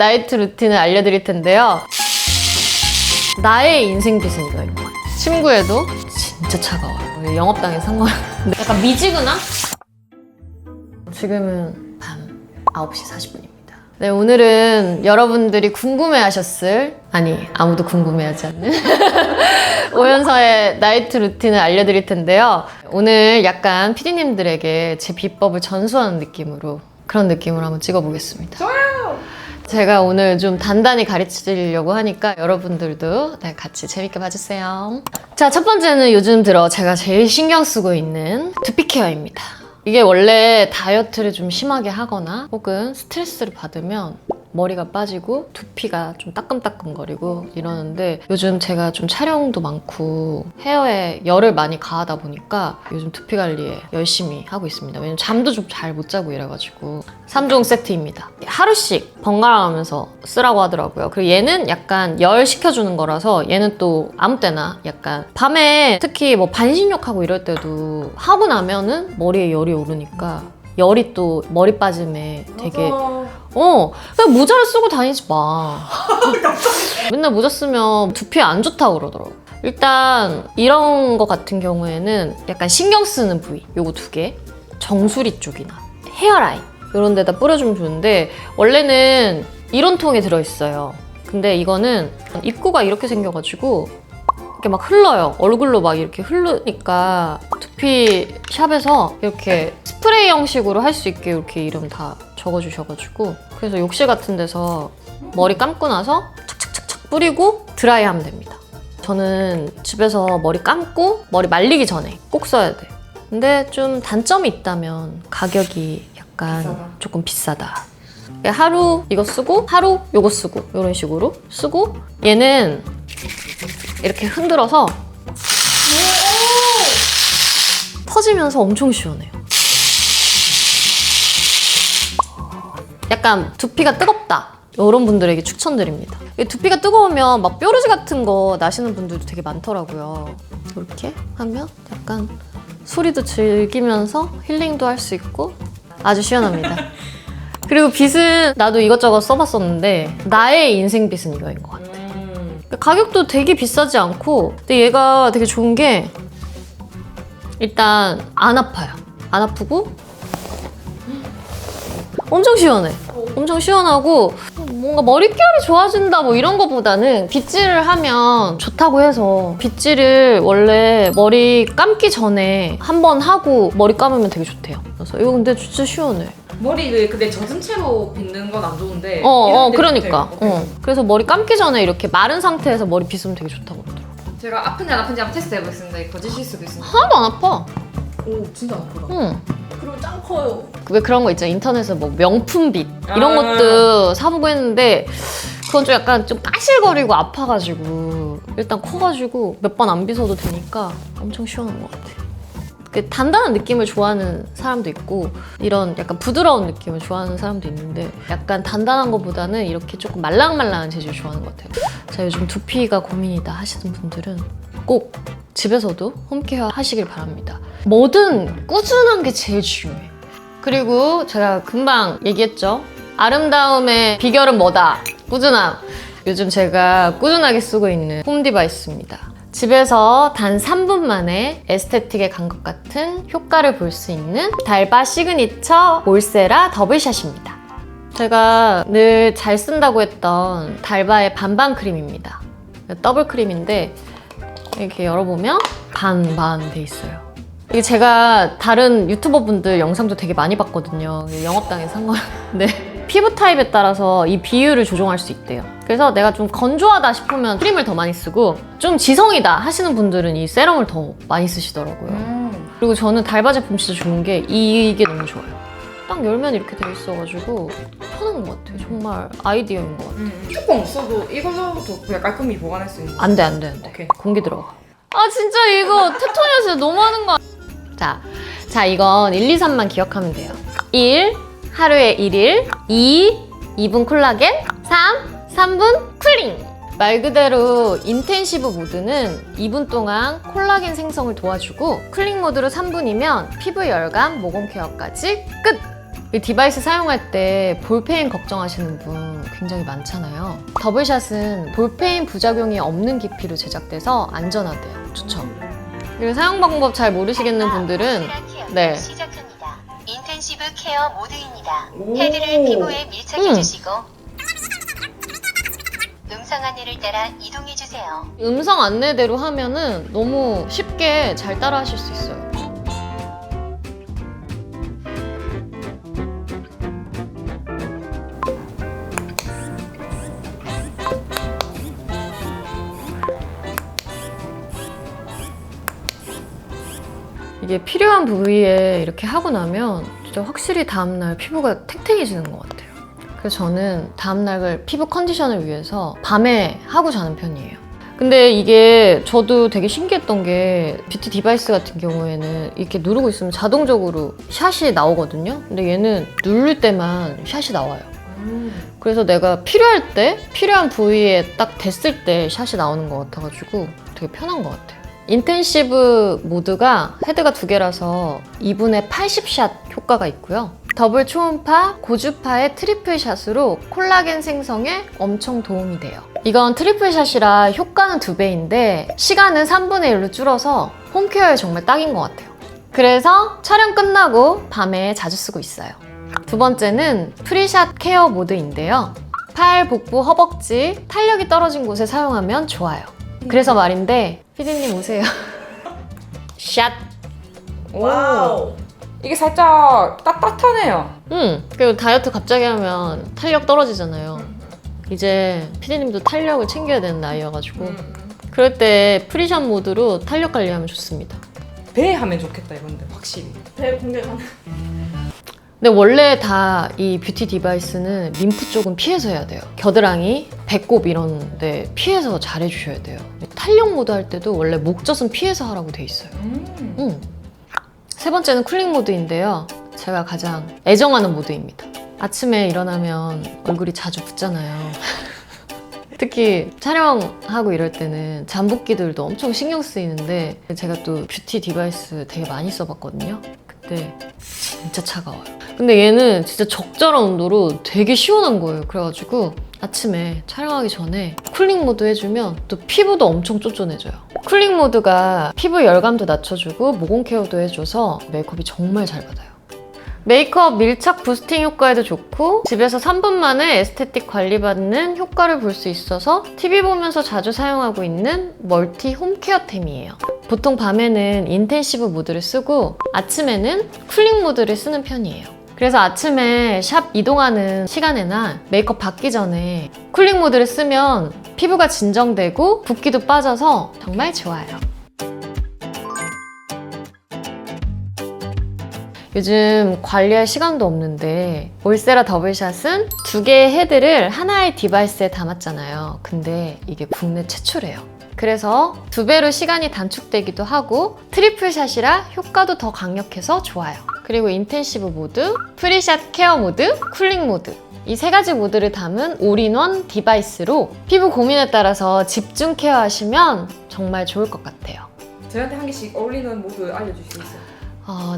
나이트 루틴을 알려드릴 텐데요. 나의 인생 빛은 이거예요. 침구에도 진짜 차가워요. 영업당에 산 거예요. 약간 미지근함? 지금은 밤 9시 40분입니다. 네, 오늘은 여러분들이 궁금해하셨을, 아니 아무도 궁금해하지 않는 오연서의 나이트 루틴을 알려드릴 텐데요. 오늘 약간 PD님들에게 제 비법을 전수하는 느낌으로, 그런 느낌으로 한번 찍어보겠습니다. 좋아요! 제가 오늘 좀 단단히 가르치려고 하니까 여러분들도 같이 재밌게 봐주세요. 자, 첫 번째는 요즘 들어 제가 제일 신경 쓰고 있는 두피 케어입니다. 이게 원래 다이어트를 좀 심하게 하거나 혹은 스트레스를 받으면 머리가 빠지고 두피가 좀 따끔따끔거리고 이러는데, 요즘 제가 좀 촬영도 많고 헤어에 열을 많이 가하다 보니까 요즘 두피 관리에 열심히 하고 있습니다. 왜냐면 잠도 좀 잘 못 자고 이래가지고. 3종 세트입니다. 하루씩 번갈아 가면서 쓰라고 하더라고요. 그리고 얘는 약간 열 식혀주는 거라서 얘는 또 아무 때나, 약간 밤에 특히 뭐 반신욕하고 이럴 때도 하고 나면은 머리에 열이 오르니까 열이 또 머리 빠짐에 되게 그냥 모자를 쓰고 다니지 마. 맨날 모자 쓰면 두피에 안 좋다고 그러더라고. 일단 이런 거 같은 경우에는 약간 신경 쓰는 부위 요거 2개, 정수리 쪽이나 헤어라인 이런 데다 뿌려주면 좋은데, 원래는 이런 통에 들어있어요. 근데 이거는 입구가 이렇게 생겨가지고 이렇게 막 흘러요. 얼굴로 막 이렇게 흐르니까 두피 샵에서 이렇게 스프레이 형식으로 할 수 있게 이렇게 이름 다 적어주셔가지고, 그래서 욕실 같은 데서 머리 감고 나서 착착착착 뿌리고 드라이 하면 됩니다. 저는 집에서 머리 감고 머리 말리기 전에 꼭 써야 돼. 근데 좀 단점이 있다면 가격이 약간 비싸다. 조금 비싸다. 하루 이거 쓰고 하루 요거 쓰고 이런 식으로 쓰고, 얘는 이렇게 흔들어서 터지면서 엄청 시원해요. 약간 두피가 뜨겁다 이런 분들에게 추천드립니다. 두피가 뜨거우면 막 뾰루지 같은 거 나시는 분들도 되게 많더라고요. 이렇게 하면 약간 소리도 즐기면서 힐링도 할 수 있고 아주 시원합니다. 그리고 빗은 나도 이것저것 써봤었는데 나의 인생 빗은 이거인 것 같아. 가격도 되게 비싸지 않고, 근데 얘가 되게 좋은 게 일단 안 아파요. 안 아프고 엄청 시원해. 엄청 시원하고 뭔가 머릿결이 좋아진다 뭐 이런 거보다는 빗질을 하면 좋다고 해서, 빗질을 원래 머리 감기 전에 한번 하고 머리 감으면 되게 좋대요. 그래서 이거 근데 진짜 시원해. 머리 근데 젖은 채로 빗는 건 안 좋은데. 그러니까. 그래서 머리 감기 전에 이렇게 마른 상태에서 머리 빗으면 되게 좋다고 그러더라고요. 제가 아픈지 안 아픈지 한번 테스트 해보겠습니다. 거짓일 수도 있습니다. 하나도 안 아파. 오, 진짜 아프다. 응. 그리고 짱 커요. 왜 그런 거 있잖아. 인터넷에 뭐 명품빗 이런 것도 사보고 했는데, 그건 좀 약간 좀 까실거리고 아파가지고 일단 커가지고 몇 번 안 빗어도 되니까 엄청 시원한 것 같아. 단단한 느낌을 좋아하는 사람도 있고 이런 약간 부드러운 느낌을 좋아하는 사람도 있는데, 약간 단단한 것보다는 이렇게 조금 말랑말랑한 재질을 좋아하는 것 같아요. 자, 요즘 두피가 고민이다 하시는 분들은 꼭 집에서도 홈케어 하시길 바랍니다. 뭐든 꾸준한 게 제일 중요해. 그리고 제가 금방 얘기했죠. 아름다움의 비결은 뭐다? 꾸준함. 요즘 제가 꾸준하게 쓰고 있는 홈 디바이스입니다. 집에서 단 3분 만에 에스테틱에 간 것 같은 효과를 볼 수 있는 달바 시그니처 올세라 더블샷입니다. 제가 늘 잘 쓴다고 했던 달바의 반반 크림입니다. 더블 크림인데 이렇게 열어보면 반반 돼 있어요. 이게 제가 다른 유튜버 분들 영상도 되게 많이 봤거든요. 영업당에 산 거였는데 피부 타입에 따라서 이 비율을 조정할 수 있대요. 그래서 내가 좀 건조하다 싶으면 크림을 더 많이 쓰고, 좀 지성이다 하시는 분들은 이 세럼을 더 많이 쓰시더라고요. 그리고 저는 달바 제품 진짜 좋은 게 이게 너무 좋아요. 딱 열면 이렇게 돼 있어가지고 편한 것 같아요. 정말 아이디어인 것 같아요. 뚜껑 없어도 이걸로도 그냥 깔끔히 보관할 수 있는 거. 안 돼. 오케이. 공기 들어가. 아 진짜 이거 테토니아스 너무 하는 거. 자 이건 1, 2, 3만 기억하면 돼요. 1. 하루에 1일. 2. 2분 콜라겐. 3분 쿨링. 말 그대로 인텐시브 모드는 2분 동안 콜라겐 생성을 도와주고, 쿨링 모드로 3분이면 피부 열감, 모공 케어까지 끝! 이 디바이스 사용할 때 볼페인 걱정하시는 분 굉장히 많잖아요. 더블샷은 볼페인 부작용이 없는 깊이로 제작돼서 안전하대요. 추천. 그리고 사용 방법 잘 모르시겠는 분들은 네. 시작합니다. 인텐시브 케어 모드입니다. 오. 헤드를 피부에 밀착해 주시고 음성 안내를 따라 이동해 주세요. 음성 안내대로 하면은 너무 쉽게 잘 따라 하실 수 있어요. 이게 필요한 부위에 이렇게 하고 나면 진짜 확실히 다음날 피부가 탱탱해지는 것 같아요. 그래서 저는 다음날 피부 컨디션을 위해서 밤에 하고 자는 편이에요. 근데 이게 저도 되게 신기했던 게 뷰티 디바이스 같은 경우에는 이렇게 누르고 있으면 자동적으로 샷이 나오거든요. 근데 얘는 누를 때만 샷이 나와요. 그래서 내가 필요할 때 필요한 부위에 딱 됐을 때 샷이 나오는 것 같아가지고 되게 편한 것 같아요. 인텐시브 모드가 헤드가 2개라서 2분에 80샷 효과가 있고요. 더블 초음파, 고주파의 트리플 샷으로 콜라겐 생성에 엄청 도움이 돼요. 이건 트리플 샷이라 효과는 2배인데 시간은 3분의 1로 줄어서 홈케어에 정말 딱인 것 같아요. 그래서 촬영 끝나고 밤에 자주 쓰고 있어요. 두 번째는 프리샷 케어 모드인데요. 팔, 복부, 허벅지, 탄력이 떨어진 곳에 사용하면 좋아요. 그래서 말인데 피디님 오세요. 샷! 와우. 이게 살짝 딱딱하네요. 그리고 다이어트 갑자기 하면 탄력 떨어지잖아요. 이제 피디님도 탄력을 챙겨야 되는 나이여가지고 그럴 때 프리샷 모드로 탄력 관리하면 좋습니다. 배 하면 좋겠다 이건데 확실히. 배 공개 가능. 근데 원래 다 이 뷰티 디바이스는 림프 쪽은 피해서 해야 돼요. 겨드랑이, 배꼽 이런 데 피해서 잘 해주셔야 돼요. 탄력 모드 할 때도 원래 목젖은 피해서 하라고 돼 있어요. 세 번째는 쿨링 모드인데요. 제가 가장 애정하는 모드입니다. 아침에 일어나면 얼굴이 자주 붓잖아요. 특히 촬영하고 이럴 때는 잠복기들도 엄청 신경 쓰이는데 제가 또 뷰티 디바이스 되게 많이 써봤거든요. 그때 진짜 차가워요. 근데 얘는 진짜 적절한 온도로 되게 시원한 거예요. 그래가지고 아침에 촬영하기 전에 쿨링 모드 해주면 또 피부도 엄청 쫀쫀해져요. 쿨링 모드가 피부 열감도 낮춰주고 모공 케어도 해줘서 메이크업이 정말 잘 받아요. 메이크업 밀착 부스팅 효과에도 좋고 집에서 3분 만에 에스테틱 관리받는 효과를 볼 수 있어서 TV 보면서 자주 사용하고 있는 멀티 홈케어템이에요. 보통 밤에는 인텐시브 모드를 쓰고 아침에는 쿨링 모드를 쓰는 편이에요. 그래서 아침에 샵 이동하는 시간에나 메이크업 받기 전에 쿨링 모드를 쓰면 피부가 진정되고 붓기도 빠져서 정말 좋아요. 요즘 관리할 시간도 없는데 올세라 더블샷은 2개의 헤드를 하나의 디바이스에 담았잖아요. 근데 이게 국내 최초래요. 그래서 2배로 시간이 단축되기도 하고 트리플샷이라 효과도 더 강력해서 좋아요. 그리고 인텐시브 모드, 프리샷 케어 모드, 쿨링 모드 이 3가지 모드를 담은 올인원 디바이스로 피부 고민에 따라서 집중 케어하시면 정말 좋을 것 같아요. 저희한테 한 개씩 어울리는 모드 알려줄 수 있어요?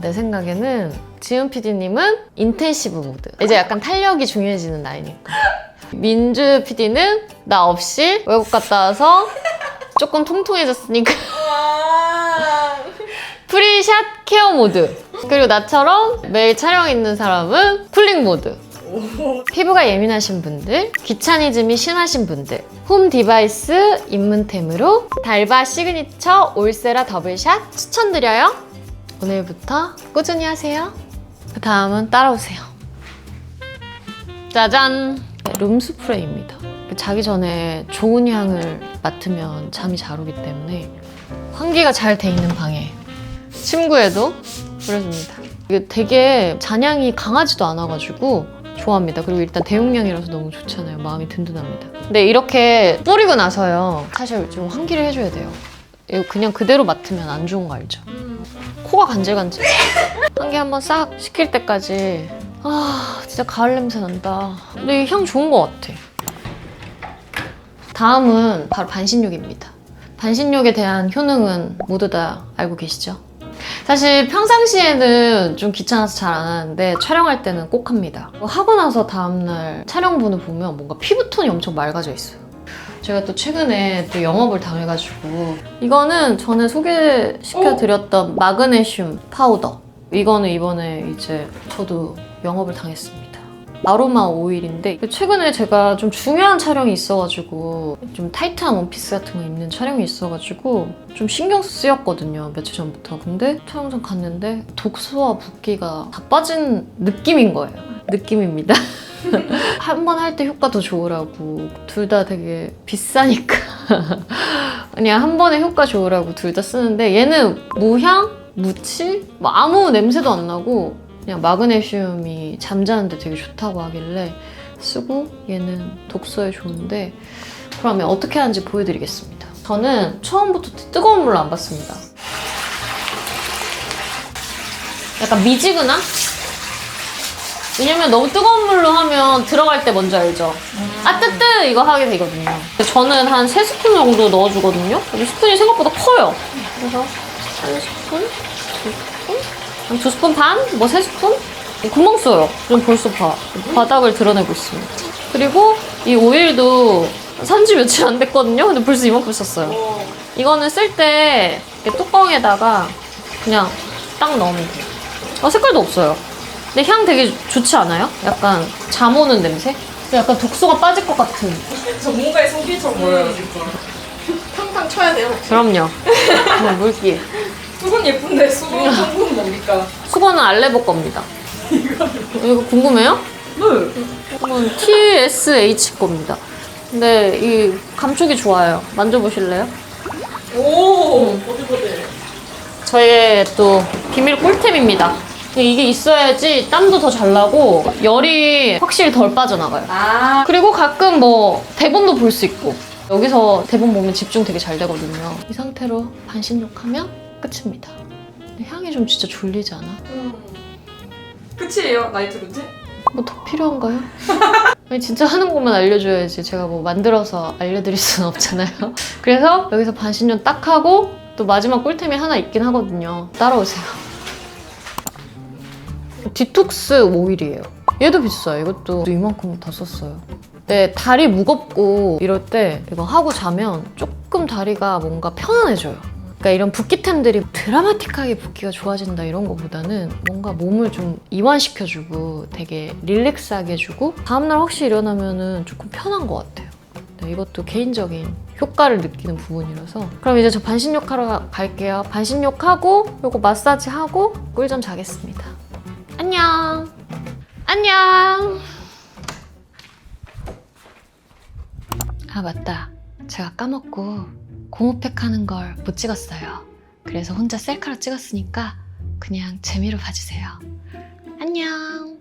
내 생각에는 지은 PD님은 인텐시브 모드. 이제 약간 탄력이 중요해지는 나이니까. 민주 PD는 나 없이 외국 갔다 와서 조금 통통해졌으니까 프리샷 케어 모드. 그리고 나처럼 매일 촬영 있는 사람은 쿨링 모드. 피부가 예민하신 분들, 귀차니즘이 심하신 분들, 홈 디바이스 입문템으로 달바 시그니처 올세라 더블샷 추천드려요. 오늘부터 꾸준히 하세요. 그 다음은 따라오세요. 짜잔! 룸스프레이입니다. 자기 전에 좋은 향을 맡으면 잠이 잘 오기 때문에 환기가 잘 돼 있는 방에 침구에도 뿌려줍니다. 이게 되게 잔향이 강하지도 않아가지고 좋아합니다. 그리고 일단 대용량이라서 너무 좋잖아요. 마음이 든든합니다. 근데 이렇게 뿌리고 나서요. 사실 좀 환기를 해줘야 돼요. 이거 그냥 그대로 맡으면 안 좋은 거 알죠? 코가 간질간질. 환기 한번 싹 시킬 때까지 진짜 가을 냄새 난다. 근데 이 향 좋은 거 같아. 다음은 바로 반신욕입니다. 반신욕에 대한 효능은 모두 다 알고 계시죠? 사실 평상시에는 좀 귀찮아서 잘 안 하는데 촬영할 때는 꼭 합니다. 하고 나서 다음날 촬영분을 보면 뭔가 피부톤이 엄청 맑아져 있어요. 제가 또 최근에 또 영업을 당해가지고 이거는 전에 소개시켜드렸던 마그네슘 파우더. 이거는 이번에 이제 저도 영업을 당했습니다. 아로마 오일인데 최근에 제가 좀 중요한 촬영이 있어가지고 좀 타이트한 원피스 같은 거 입는 촬영이 있어가지고 좀 신경 쓰였거든요, 며칠 전부터. 근데 촬영장 갔는데 독소와 붓기가 다 빠진 느낌인 거예요. 느낌입니다. 한 번 할 때 효과 더 좋으라고 둘 다 되게 비싸니까 그냥 한 번에 효과 좋으라고 둘 다 쓰는데 얘는 무향, 무칠, 뭐 아무 냄새도 안 나고 그냥 마그네슘이 잠자는데 되게 좋다고 하길래 쓰고 얘는 독소에 좋은데 그러면 어떻게 하는지 보여드리겠습니다. 저는 처음부터 뜨거운 물로 안 받습니다. 약간 미지근한? 왜냐면 너무 뜨거운 물로 하면 들어갈 때 뭔지 알죠? 아 뜨뜨 이거 하게 되거든요. 저는 한 3스푼 정도 넣어주거든요. 여기 스푼이 생각보다 커요. 그래서 1스푼, 2스푼, 한 2스푼 반? 뭐 3스푼? 구멍 써요. 좀 벌써 바닥을 드러내고 있습니다. 그리고 이 오일도 산지 며칠 안 됐거든요. 근데 벌써 이만큼 썼어요. 이거는 쓸 때 뚜껑에다가 그냥 딱 넣으면 돼요. 색깔도 없어요. 근데 향 되게 좋지 않아요? 약간 잠 오는 냄새? 약간 독소가 빠질 것 같은. 전문가의 손길처럼 보여요. 탕탕 쳐야 돼요. 그럼요. 물기. 수건 예쁜데 수건 성분 뭡니까? 수건은 알레보 겁니다. 이거 궁금해요? 네. 이건 TSH 겁니다. 근데 이 감촉이 좋아요. 만져보실래요? 오, 보들보들. 저희의 또 비밀 꿀템입니다. 이게 있어야지 땀도 더 잘 나고 열이 확실히 덜 빠져나가요. 아, 그리고 가끔 뭐 대본도 볼 수 있고 여기서 대본 보면 집중 되게 잘 되거든요. 이 상태로 반신욕하면 끝입니다. 근데 향이 좀 진짜 졸리지 않아? 끝이에요, 나이트 루틴? 뭐 더 필요한가요? 아니, 진짜 하는 것만 알려줘야지 제가 뭐 만들어서 알려드릴 수는 없잖아요. 그래서 여기서 반신욕 딱 하고 또 마지막 꿀템이 하나 있긴 하거든요. 따라오세요. 디톡스 오일이에요. 얘도 비싸요. 이것도 이만큼 다 썼어요. 네, 다리 무겁고 이럴 때 이거 하고 자면 조금 다리가 뭔가 편안해져요. 그러니까 이런 붓기템들이 드라마틱하게 붓기가 좋아진다 이런 거보다는 뭔가 몸을 좀 이완시켜주고 되게 릴렉스하게 해주고 다음날 확실히 일어나면 조금 편한 것 같아요. 네, 이것도 개인적인 효과를 느끼는 부분이라서 그럼 이제 저 반신욕 하러 갈게요. 반신욕 하고 요거 마사지 하고 꿀잠 자겠습니다. 안녕. 안녕. 아 맞다. 제가 까먹고 고무팩 하는 걸 못 찍었어요. 그래서 혼자 셀카로 찍었으니까 그냥 재미로 봐주세요. 안녕.